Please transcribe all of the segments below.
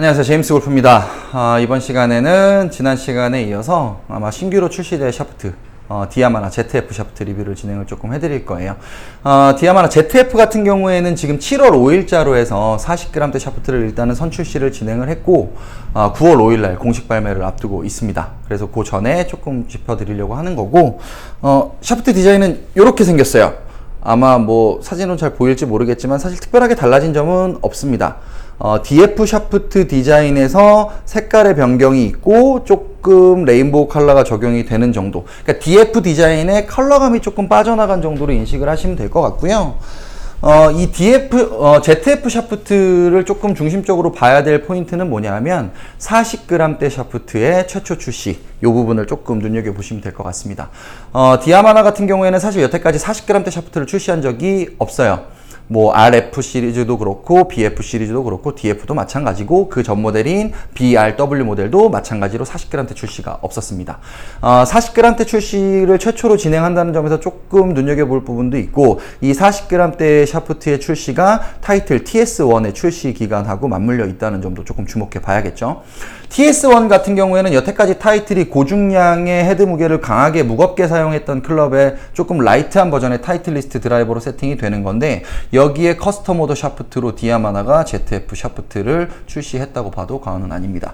안녕하세요, 제임스 골프입니다. 이번 시간에는 지난 시간에 이어서 아마 신규로 출시될 샤프트 디아마나 ZF 샤프트 리뷰를 진행을 조금 해드릴 거예요. 디아마나 ZF 같은 경우에는 지금 7월 5일자로 해서 40g대 샤프트를 일단은 선출시를 진행을 했고 9월 5일날 공식 발매를 앞두고 있습니다. 그래서 그 전에 조금 짚어드리려고 하는 거고, 샤프트 디자인은 이렇게 생겼어요. 아마 뭐 사진으로 잘 보일지 모르겠지만 사실 특별하게 달라진 점은 없습니다. DF 샤프트 디자인에서 색깔의 변경이 있고 조금 레인보우 컬러가 적용이 되는 정도, 그러니까 DF 디자인의 컬러감이 조금 빠져나간 정도로 인식을 하시면 될 것 같고요. 이 ZF 샤프트를 조금 중심적으로 봐야 될 포인트는 뭐냐면 40g대 샤프트의 최초 출시, 이 부분을 조금 눈여겨보시면 될 것 같습니다. 디아마나 같은 경우에는 사실 여태까지 40g대 샤프트를 출시한 적이 없어요. 뭐 RF 시리즈도 그렇고 BF 시리즈도 그렇고 DF도 마찬가지고 그 전 모델인 BRW 모델도 마찬가지로 40g대 출시가 없었습니다. 40g대 출시를 최초로 진행한다는 점에서 조금 눈여겨볼 부분도 있고, 이 40g대 샤프트의 출시가 타이틀 TS1의 출시 기간하고 맞물려 있다는 점도 조금 주목해 봐야겠죠. TS1 같은 경우에는 여태까지 타이틀이 고중량의 헤드 무게를 강하게 무겁게 사용했던 클럽의 조금 라이트한 버전의 타이틀리스트 드라이버로 세팅이 되는 건데, 여기에 커스텀 오더 샤프트로 디아마나가 ZF 샤프트를 출시했다고 봐도 과언은 아닙니다.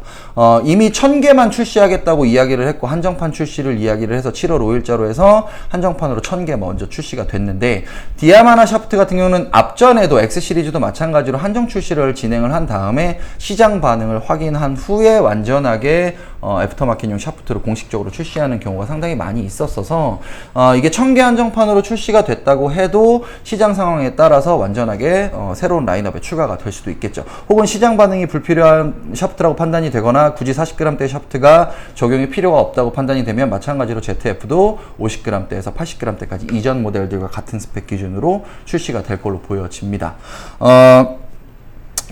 이미 1000개만 출시하겠다고 이야기를 했고 한정판 출시를 이야기를 해서 7월 5일자로 해서 한정판으로 1000개 먼저 출시가 됐는데, 디아마나 샤프트 같은 경우는 앞전에도 X 시리즈도 마찬가지로 한정 출시를 진행을 한 다음에 시장 반응을 확인한 후에 완전하게 애프터마켓용 샤프트를 공식적으로 출시하는 경우가 상당히 많이 있었어서 이게 1000개 한정판으로 출시가 됐다고 해도 시장 상황에 따라서 완전하게 새로운 라인업에 추가가 될 수도 있겠죠. 혹은 시장 반응이 불필요한 샤프트라고 판단이 되거나 굳이 40g대 샤프트가 적용이 필요가 없다고 판단이 되면 마찬가지로 ZF도 50g대에서 80g대까지 이전 모델들과 같은 스펙 기준으로 출시가 될 걸로 보여집니다.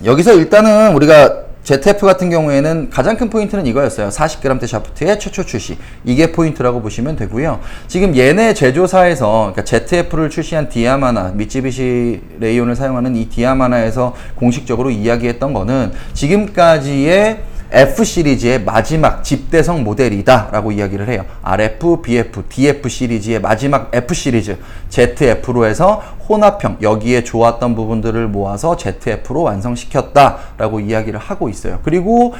여기서 일단은 우리가 ZF 같은 경우에는 가장 큰 포인트는 이거였어요. 40g대 샤프트의 최초 출시, 이게 포인트라고 보시면 되고요. 지금 얘네 제조사에서, 그러니까 ZF를 출시한 디아마나, 미쯔비시 레이온을 사용하는 이 디아마나에서 공식적으로 이야기했던 거는 지금까지의 F 시리즈의 마지막 집대성 모델이다 라고 이야기를 해요. RF, BF, DF 시리즈의 마지막 F 시리즈 ZF로 해서 혼합형, 여기에 좋았던 부분들을 모아서 ZF로 완성시켰다 라고 이야기를 하고 있어요. 그리고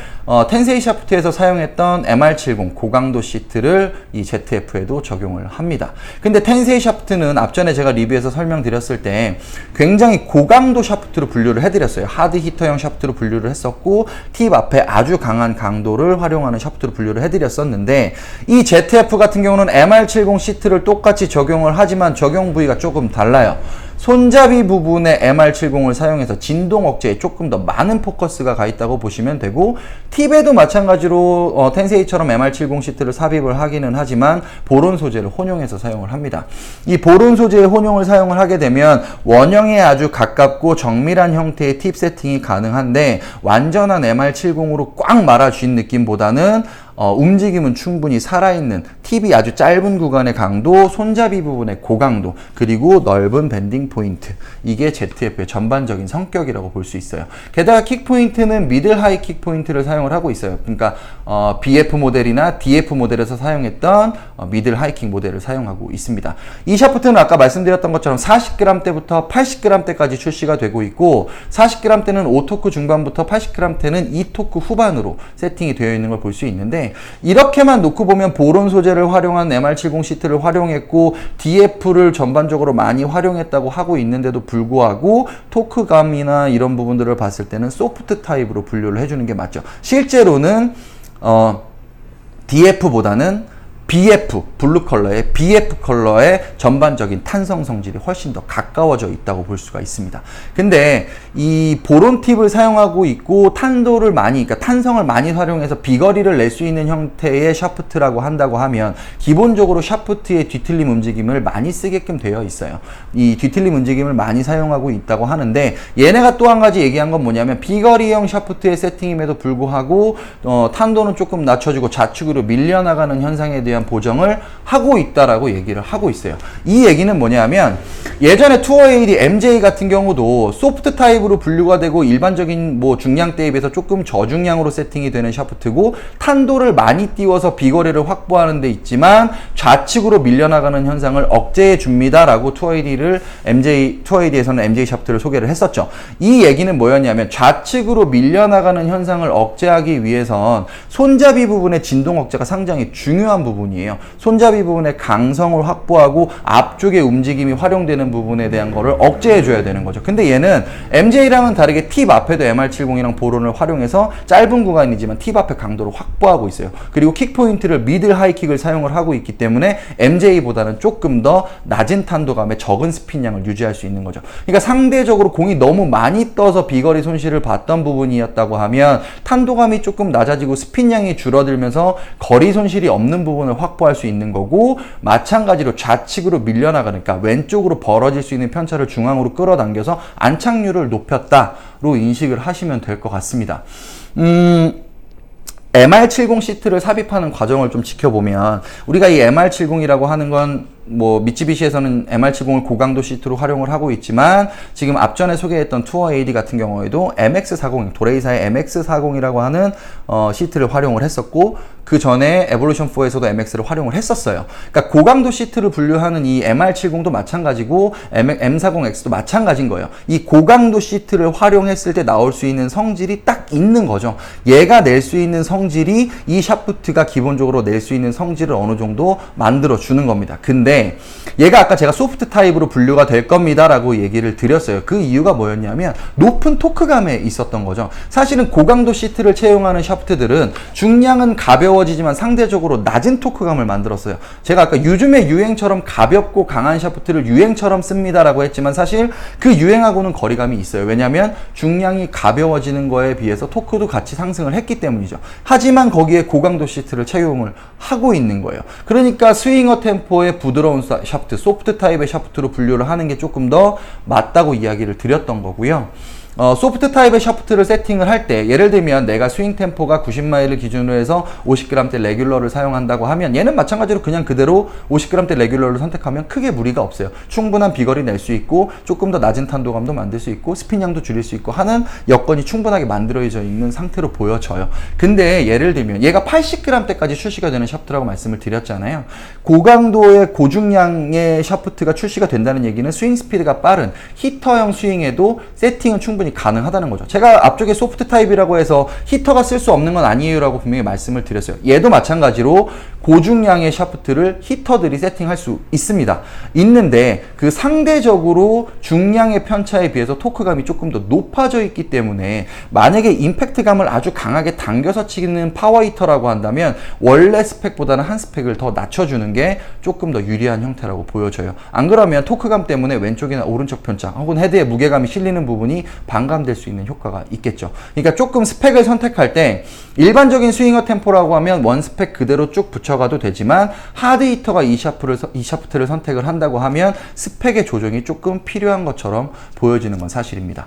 텐세이 샤프트에서 사용했던 MR70 고강도 시트를 이 ZF에도 적용을 합니다. 근데 텐세이 샤프트는 앞전에 제가 리뷰에서 설명드렸을 때 굉장히 고강도 샤프트로 분류를 해드렸어요. 하드 히터형 샤프트로 분류를 했었고 팁 앞에 아주 강한 강도를 활용하는 샤프트로 분류를 해드렸었는데, 이 ZF 같은 경우는 MR70 시트를 똑같이 적용을 하지만 적용 부위가 조금 달라요. 손잡이 부분에 MR70을 사용해서 진동 억제에 조금 더 많은 포커스가 가 있다고 보시면 되고, 팁에도 마찬가지로 텐세이처럼 MR70 시트를 삽입을 하기는 하지만 보론 소재를 혼용해서 사용을 합니다. 이 보론 소재의 혼용을 사용을 하게 되면 원형에 아주 가깝고 정밀한 형태의 팁 세팅이 가능한데, 완전한 MR70으로 꽉 말아쥔 느낌보다는 움직임은 충분히 살아있는, 팁이 아주 짧은 구간의 강도, 손잡이 부분의 고강도, 그리고 넓은 밴딩 포인트, 이게 ZF의 전반적인 성격이라고 볼 수 있어요. 게다가 킥 포인트는 미들 하이 킥 포인트를 사용을 하고 있어요. 그러니까 BF 모델이나 DF 모델에서 사용했던 미들 하이 킥 모델을 사용하고 있습니다. 이 샤프트는 아까 말씀드렸던 것처럼 40g대부터 80g대까지 출시가 되고 있고, 40g대는 5토크 중반부터 80g대는 2토크 후반으로 세팅이 되어 있는 걸 볼 수 있는데, 이렇게만 놓고 보면 보론 소재를 활용한 MR70 시트를 활용했고 DF를 전반적으로 많이 활용했다고 하고 있는데도 불구하고 토크감이나 이런 부분들을 봤을 때는 소프트 타입으로 분류를 해주는 게 맞죠. 실제로는 DF보다는 BF, 블루 컬러의 BF 컬러의 전반적인 탄성 성질이 훨씬 더 가까워져 있다고 볼 수가 있습니다. 근데 이 보론 팁을 사용하고 있고 탄도를 많이, 그러니까 탄성을 많이 활용해서 비거리를 낼 수 있는 형태의 샤프트라고 한다고 하면 기본적으로 샤프트의 뒤틀림 움직임을 많이 쓰게끔 되어 있어요. 이 뒤틀림 움직임을 많이 사용하고 있다고 하는데, 얘네가 또 한 가지 얘기한 건 뭐냐면 비거리형 샤프트의 세팅임에도 불구하고 탄도는 조금 낮춰주고 좌측으로 밀려나가는 현상에 대한 대한 보정을 하고 있다라고 얘기를 하고 있어요. 이 얘기는 뭐냐면 예전에 투어 AD MJ 같은 경우도 소프트 타입으로 분류가 되고 일반적인 뭐 중량대에 비해서 조금 저중량으로 세팅이 되는 샤프트고 탄도를 많이 띄워서 비거리를 확보하는 데 있지만 좌측으로 밀려나가는 현상을 억제해 줍니다라고 투어 AD에서는 MJ 샤프트를 소개를 했었죠. 이 얘기는 뭐였냐면 좌측으로 밀려나가는 현상을 억제하기 위해선 손잡이 부분의 진동 억제가 상당히 중요한 부분이에요. 손잡이 부분의 강성을 확보하고 앞쪽의 움직임이 활용되는 부분에 대한 거를 억제해 줘야 되는 거죠. 근데 얘는 MJ랑은 다르게 팁 앞에도 MR70이랑 보론을 활용해서 짧은 구간이지만 팁 앞의 강도를 확보하고 있어요. 그리고 킥 포인트를 미들 하이킥을 사용을 하고 있기 때문에 MJ보다는 조금 더 낮은 탄도감에 적은 스핀량을 유지할 수 있는 거죠. 그러니까 상대적으로 공이 너무 많이 떠서 비거리 손실을 봤던 부분이었다고 하면 탄도감이 조금 낮아지고 스핀량이 줄어들면서 거리 손실이 없는 부분을 확보할 수 있는 거고, 마찬가지로 좌측으로 밀려나가는, 그러니까 왼쪽으로 벌어질 수 있는 편차를 중앙으로 끌어당겨서 안착률을 높였다로 인식을 하시면 될 것 같습니다. MR70 시트를 삽입하는 과정을 좀 지켜보면, 우리가 이 MR70이라고 하는 건 뭐 미쯔비시에서는 MR70을 고강도 시트로 활용을 하고 있지만, 지금 앞전에 소개했던 투어 AD 같은 경우에도 MX40, 도레이사의 MX40이라고 하는 시트를 활용을 했었고, 그 전에 에볼루션4에서도 MX를 활용을 했었어요. 그러니까 고강도 시트를 분류하는 이 MR70도 마찬가지고 M40X도 마찬가지인 거예요. 이 고강도 시트를 활용했을 때 나올 수 있는 성질이 딱 있는 거죠. 얘가 낼 수 있는 성질이 이 샤프트가 기본적으로 낼 수 있는 성질을 어느 정도 만들어 주는 겁니다. 근데 얘가 아까 제가 소프트 타입으로 분류가 될 겁니다 라고 얘기를 드렸어요. 그 이유가 뭐였냐면 높은 토크감에 있었던 거죠. 사실은 고강도 시트를 채용하는 샤프트들은 중량은 가벼워지지만 상대적으로 낮은 토크감을 만들었어요. 제가 아까 요즘의 유행처럼 가볍고 강한 샤프트를 유행처럼 씁니다 라고 했지만, 사실 그 유행하고는 거리감이 있어요. 왜냐하면 중량이 가벼워지는 거에 비해서 토크도 같이 상승을 했기 때문이죠. 하지만 거기에 고강도 시트를 채용을 하고 있는 거예요. 그러니까 스윙어 템포의 부드러운 샤프트, 소프트 타입의 샤프트로 분류를 하는 게 조금 더 맞다고 이야기를 드렸던 거고요. 소프트 타입의 샤프트를 세팅을 할 때, 예를 들면 내가 스윙 템포가 90마일을 기준으로 해서 50g대 레귤러를 사용한다고 하면, 얘는 마찬가지로 그냥 그대로 50g대 레귤러를 선택하면 크게 무리가 없어요. 충분한 비거리 낼 수 있고, 조금 더 낮은 탄도감도 만들 수 있고, 스핀량도 줄일 수 있고 하는 여건이 충분하게 만들어져 있는 상태로 보여져요. 근데 예를 들면 얘가 80g대까지 출시가 되는 샤프트라고 말씀을 드렸잖아요. 고강도의 고중량의 샤프트가 출시가 된다는 얘기는 스윙 스피드가 빠른 히터형 스윙에도 세팅은 충분히 가능하다는 거죠. 제가 앞쪽에 소프트 타입이라고 해서 히터가 쓸 수 없는 건 아니에요 라고 분명히 말씀을 드렸어요. 얘도 마찬가지로 고중량의 샤프트를 히터들이 세팅할 수 있습니다. 있는데 그 상대적으로 중량의 편차에 비해서 토크감이 조금 더 높아져 있기 때문에, 만약에 임팩트감을 아주 강하게 당겨서 치는 파워 히터라고 한다면 원래 스펙보다는 한 스펙을 더 낮춰주는 게 조금 더 유리한 형태라고 보여져요. 안 그러면 토크감 때문에 왼쪽이나 오른쪽 편차 혹은 헤드에 무게감이 실리는 부분이 반감될 수 있는 효과가 있겠죠. 그러니까 조금 스펙을 선택할 때 일반적인 스윙어 템포라고 하면 원 스펙 그대로 쭉 붙여가도 되지만, 하드 히터가 이 샤프트를 선택을 한다고 하면 스펙의 조정이 조금 필요한 것처럼 보여지는 건 사실입니다.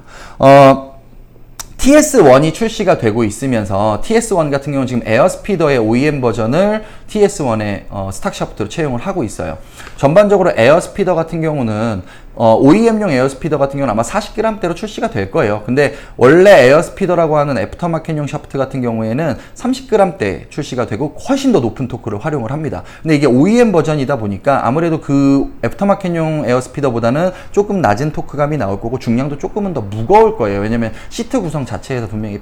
TS1이 출시가 되고 있으면서, TS1 같은 경우는 지금 에어스피더의 OEM 버전을 TS1의 스탁 샤프트로 채용을 하고 있어요. 전반적으로 에어스피더 같은 경우는 OEM용 에어스피더 같은 경우는 아마 40g대로 출시가 될 거예요. 근데 원래 에어스피더라고 하는 애프터마켓용 샤프트 같은 경우에는 30g대 출시가 되고 훨씬 더 높은 토크를 활용을 합니다. 근데 이게 OEM 버전이다 보니까 아무래도 그 애프터마켓용 에어스피더보다는 조금 낮은 토크감이 나올 거고, 중량도 조금은 더 무거울 거예요. 왜냐면 시트 구성 자체에서 분명히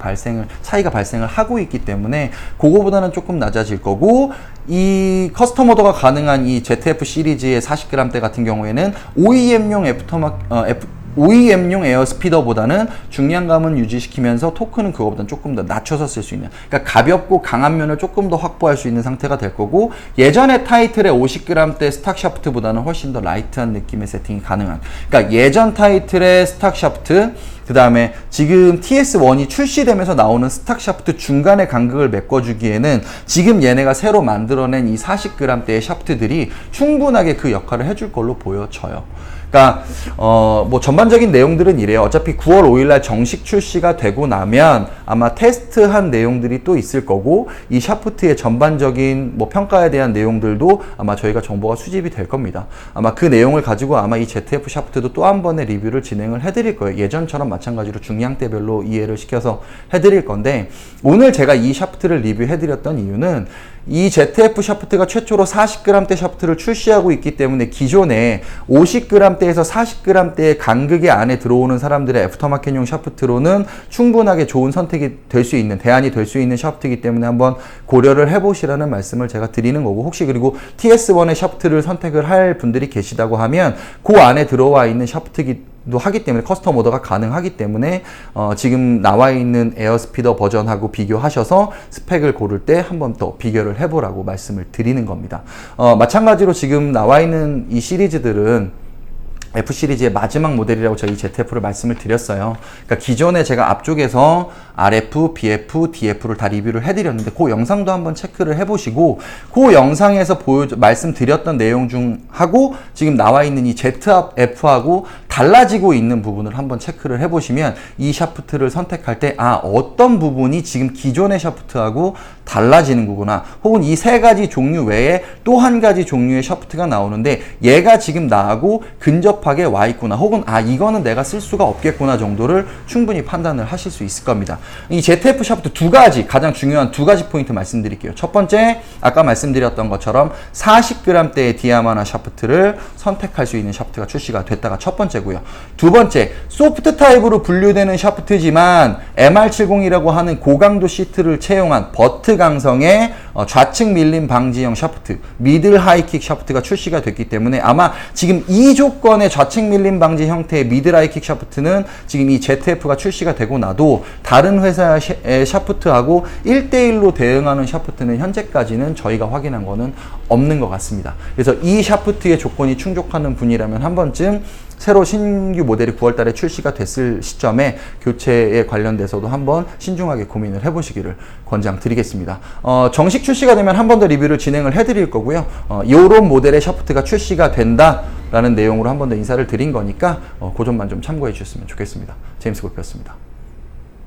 차이가 발생을 하고 있기 때문에 그거보다는 조금 낮아질 거고, 이 커스텀 오더가 가능한 이 ZF 시리즈의 40g대 같은 경우에는 OEM용 에어스피더보다는 중량감은 유지시키면서 토크는 그거보다는 조금 더 낮춰서 쓸 수 있는, 그러니까 가볍고 강한 면을 조금 더 확보할 수 있는 상태가 될 거고, 예전의 타이틀의 50g대 스탁 샤프트보다는 훨씬 더 라이트한 느낌의 세팅이 가능한, 그러니까 예전 타이틀의 스탁 샤프트, 그 다음에 지금 TS1이 출시되면서 나오는 스탁 샤프트 중간에 간극을 메꿔주기에는 지금 얘네가 새로 만들어낸 이 40g대의 샤프트들이 충분하게 그 역할을 해줄 걸로 보여져요. 그러니까 뭐 전반적인 내용들은 이래요. 어차피 9월 5일날 정식 출시가 되고 나면 아마 테스트한 내용들이 또 있을 거고, 이 샤프트의 전반적인 뭐 평가에 대한 내용들도 아마 저희가 정보가 수집이 될 겁니다. 아마 그 내용을 가지고 아마 이 ZF 샤프트도 또 한 번의 리뷰를 진행을 해드릴 거예요. 예전처럼 마찬가지로 중량대별로 이해를 시켜서 해드릴 건데, 오늘 제가 이 샤프트를 리뷰해드렸던 이유는 이 ZF 샤프트가 최초로 40g대 샤프트를 출시하고 있기 때문에 기존에 50g대에서 40g대의 간극의 안에 들어오는 사람들의 애프터마켓용 샤프트로는 충분하게 좋은 선택이 될 수 있는, 대안이 될 수 있는 샤프트이기 때문에 한번 고려를 해보시라는 말씀을 제가 드리는 거고, 혹시 그리고 TS1의 샤프트를 선택을 할 분들이 계시다고 하면 그 안에 들어와 있는 샤프트기 도 하기 때문에 커스텀 오더가 가능하기 때문에 지금 나와 있는 에어스피더 버전하고 비교하셔서 스펙을 고를 때 한 번 더 비교를 해보라고 말씀을 드리는 겁니다. 마찬가지로 지금 나와 있는 이 시리즈들은 F 시리즈의 마지막 모델이라고 저희 ZF를 말씀을 드렸어요. 그러니까 기존에 제가 앞쪽에서 RF, BF, DF를 다 리뷰를 해드렸는데 그 영상도 한번 체크를 해보시고, 그 영상에서 말씀드렸던 내용 중하고 지금 나와 있는 이 ZF하고 달라지고 있는 부분을 한번 체크를 해보시면 이 샤프트를 선택할 때 어떤 부분이 지금 기존의 샤프트하고 달라지는 거구나, 혹은 이 세 가지 종류 외에 또 한 가지 종류의 샤프트가 나오는데 얘가 지금 나하고 근접하게 와 있구나, 혹은 이거는 내가 쓸 수가 없겠구나 정도를 충분히 판단을 하실 수 있을 겁니다. 이 ZF 샤프트 두 가지, 가장 중요한 두 가지 포인트 말씀드릴게요. 첫 번째, 아까 말씀드렸던 것처럼 40g대의 디아마나 샤프트를 선택할 수 있는 샤프트가 출시가 됐다가 첫 번째고요. 두 번째, 소프트 타입으로 분류되는 샤프트지만 MR70이라고 하는 고강도 시트를 채용한 버트 강성의 좌측 밀림 방지형 샤프트, 미들 하이킥 샤프트가 출시가 됐기 때문에 아마 지금 이 조건의 좌측 밀림 방지 형태의 미들 하이킥 샤프트는 지금 이 ZF가 출시가 되고 나도 다른 회사의 샤프트하고 1대1로 대응하는 샤프트는 현재까지는 저희가 확인한 거는 없는 것 같습니다. 그래서 이 샤프트의 조건이 충족하는 분이라면 한 번쯤 새로 신규 모델이 9월달에 출시가 됐을 시점에 교체에 관련돼서도 한번 신중하게 고민을 해보시기를 권장드리겠습니다. 정식 출시가 되면 한 번 더 리뷰를 진행을 해드릴 거고요. 이런 모델의 샤프트가 출시가 된다라는 내용으로 한 번 더 인사를 드린 거니까 그 점만 좀 참고해 주셨으면 좋겠습니다. 제임스 골프였습니다.